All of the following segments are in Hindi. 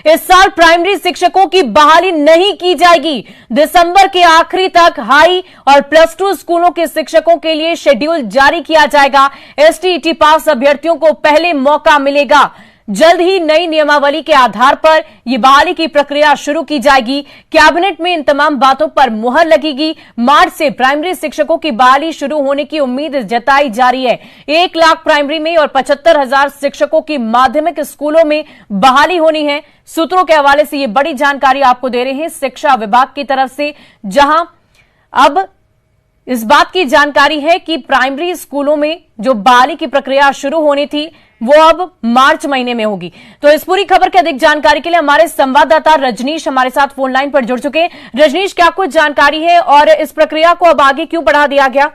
इस साल प्राइमरी शिक्षकों की बहाली नहीं की जाएगी। दिसंबर के आखिरी तक हाई और प्लस टू स्कूलों के शिक्षकों के लिए शेड्यूल जारी किया जाएगा। एसटीईटी पास अभ्यर्थियों को पहले मौका मिलेगा। जल्द ही नई नियमावली के आधार पर ये बहाली की प्रक्रिया शुरू की जाएगी। कैबिनेट में इन तमाम बातों पर मुहर लगेगी। मार्च से प्राइमरी शिक्षकों की बहाली शुरू होने की उम्मीद जताई जा रही है। 1 लाख प्राइमरी में और 75,000 शिक्षकों की माध्यमिक स्कूलों में बहाली होनी है। सूत्रों के हवाले से ये बड़ी जानकारी आपको दे रहे हैं शिक्षा विभाग की तरफ से, जहां अब इस बात की जानकारी है कि प्राइमरी स्कूलों में जो बहाली की प्रक्रिया शुरू होनी थी वो अब मार्च महीने में होगी। तो इस पूरी खबर की अधिक जानकारी के लिए हमारे संवाददाता रजनीश हमारे साथ फोन लाइन पर जुड़ चुके हैं। रजनीश, क्या कुछ जानकारी है और इस प्रक्रिया को अब आगे क्यों बढ़ा दिया गया?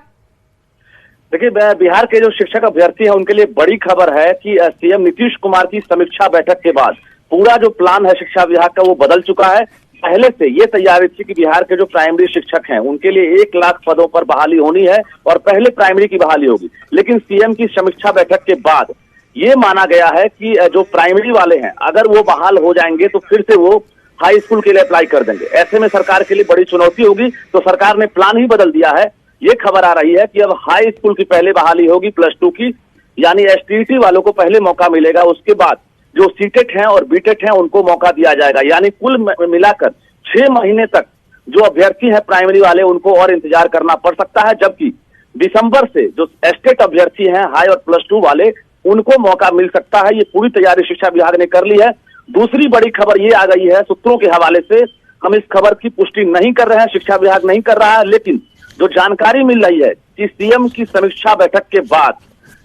देखिए, बिहार के जो शिक्षक अभ्यर्थी हैं उनके लिए बड़ी खबर है कि सीएम नीतीश कुमार की समीक्षा बैठक के बाद पूरा जो प्लान है शिक्षा विभाग का वो बदल चुका है। पहले से ये तैयारी थी कि बिहार के जो प्राइमरी शिक्षक हैं उनके लिए 1 लाख पदों पर बहाली होनी है और पहले प्राइमरी की बहाली होगी। लेकिन सीएम की समीक्षा बैठक के बाद ये माना गया है कि जो प्राइमरी वाले हैं अगर वो बहाल हो जाएंगे तो फिर से वो हाई स्कूल के लिए अप्लाई कर देंगे। ऐसे में सरकार के लिए बड़ी चुनौती होगी, तो सरकार ने प्लान ही बदल दिया है। ये खबर आ रही है कि अब हाई स्कूल की पहले बहाली होगी, प्लस टू की, यानी एसटीईटी वालों को पहले मौका मिलेगा। उसके बाद जो सीटेट हैं और बीटेट हैं उनको मौका दिया जाएगा। यानी कुल मिलाकर 6 महीने तक जो अभ्यर्थी हैं प्राइमरी वाले उनको और इंतजार करना पड़ सकता है, जबकि दिसंबर से जो एस्टेट अभ्यर्थी हैं हाई और प्लस टू वाले उनको मौका मिल सकता है। ये पूरी तैयारी शिक्षा विभाग ने कर ली है। दूसरी बड़ी खबर ये आ गई है सूत्रों के हवाले से, हम इस खबर की पुष्टि नहीं कर रहे हैं, शिक्षा विभाग नहीं कर रहा है, लेकिन जो जानकारी मिल रही है कि सीएम की समीक्षा बैठक के बाद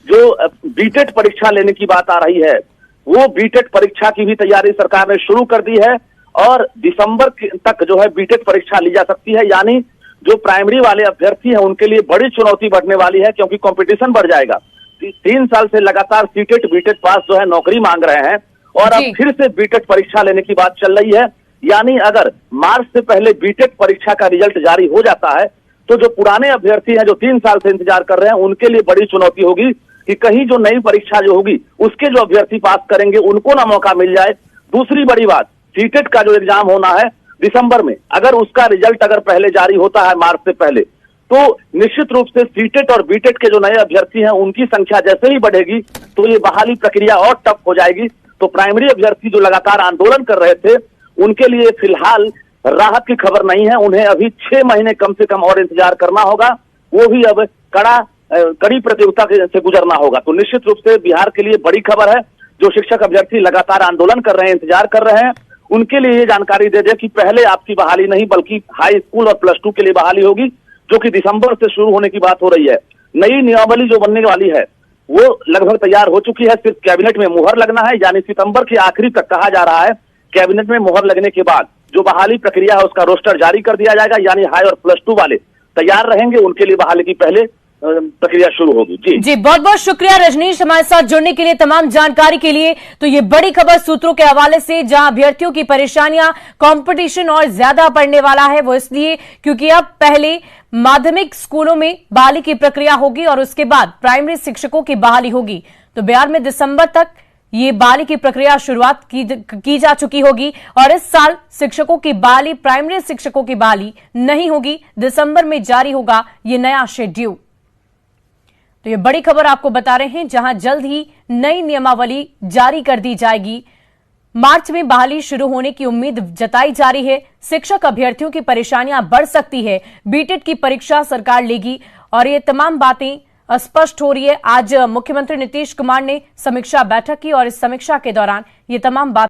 जो बीटेट परीक्षा लेने की बात आ रही है वो बीटेट परीक्षा की भी तैयारी सरकार ने शुरू कर दी है और दिसंबर तक जो है बीटेट परीक्षा ली जा सकती है। यानी जो प्राइमरी वाले अभ्यर्थी हैं उनके लिए बड़ी चुनौती बढ़ने वाली है, क्योंकि कंपटीशन बढ़ जाएगा। 3 साल से लगातार सीटेट बीटेट पास जो है नौकरी मांग रहे हैं और अब फिर से बीटेट परीक्षा लेने की बात चल रही है। यानी अगर मार्च से पहले बीटेट परीक्षा का रिजल्ट जारी हो जाता है तो जो पुराने अभ्यर्थी हैं जो 3 साल से इंतजार कर रहे हैं उनके लिए बड़ी चुनौती होगी कि कहीं जो नई परीक्षा जो होगी उसके जो अभ्यर्थी पास करेंगे उनको ना मौका मिल जाए। दूसरी बड़ी बात, सीटेट का जो एग्जाम होना है दिसंबर में, अगर उसका रिजल्ट अगर पहले जारी होता है मार्च से पहले, तो निश्चित रूप से सीटेट और बीटेट के जो नए अभ्यर्थी हैं उनकी संख्या जैसे ही बढ़ेगी तो ये बहाली प्रक्रिया और टफ हो जाएगी। तो प्राइमरी अभ्यर्थी जो लगातार आंदोलन कर रहे थे उनके लिए फिलहाल राहत की खबर नहीं है। उन्हें अभी 6 महीने कम से कम और इंतजार करना होगा, वो भी अब कड़ी प्रतियोगिता से गुजरना होगा। तो निश्चित रूप से बिहार के लिए बड़ी खबर है। जो शिक्षक अभ्यर्थी लगातार आंदोलन कर रहे हैं, इंतजार कर रहे हैं, उनके लिए ये जानकारी दे दे कि पहले आपकी बहाली नहीं बल्कि हाई स्कूल और प्लस टू के लिए बहाली होगी, जो कि दिसंबर से शुरू होने की बात हो रही है। नई नियमावली जो बनने वाली है वो लगभग तैयार हो चुकी है, सिर्फ कैबिनेट में मुहर लगना है। यानी सितंबर के आखिरी तक कहा जा रहा है, कैबिनेट में मुहर लगने के बाद जो बहाली प्रक्रिया है उसका रोस्टर जारी कर दिया जाएगा। यानी हाई और प्लस टू वाले तैयार रहेंगे, उनके लिए बहाली की पहले प्रक्रिया शुरू होगी। जी बहुत बहुत शुक्रिया रजनीश हमारे साथ जुड़ने के लिए, तमाम जानकारी के लिए। तो ये बड़ी खबर सूत्रों के हवाले से, जहां अभ्यर्थियों की परेशानियां, कंपटीशन और ज्यादा बढ़ने वाला है, वो इसलिए क्योंकि अब पहले माध्यमिक स्कूलों में बहाली की प्रक्रिया होगी और उसके बाद प्राइमरी शिक्षकों की बहाली होगी। तो बिहार में दिसंबर तक ये बहाली की प्रक्रिया शुरुआत की जा चुकी होगी और इस साल शिक्षकों की बहाली, प्राइमरी शिक्षकों की बहाली नहीं होगी। दिसंबर में जारी होगा ये नया शेड्यूल। तो ये बड़ी खबर आपको बता रहे हैं, जहां जल्द ही नई नियमावली जारी कर दी जाएगी। मार्च में बहाली शुरू होने की उम्मीद जताई जा रही है। शिक्षक अभ्यर्थियों की परेशानियां बढ़ सकती है, बीटेट की परीक्षा सरकार लेगी और ये तमाम बातें स्पष्ट हो रही है। आज मुख्यमंत्री नीतीश कुमार ने समीक्षा बैठक की और इस समीक्षा के दौरान ये तमाम बातें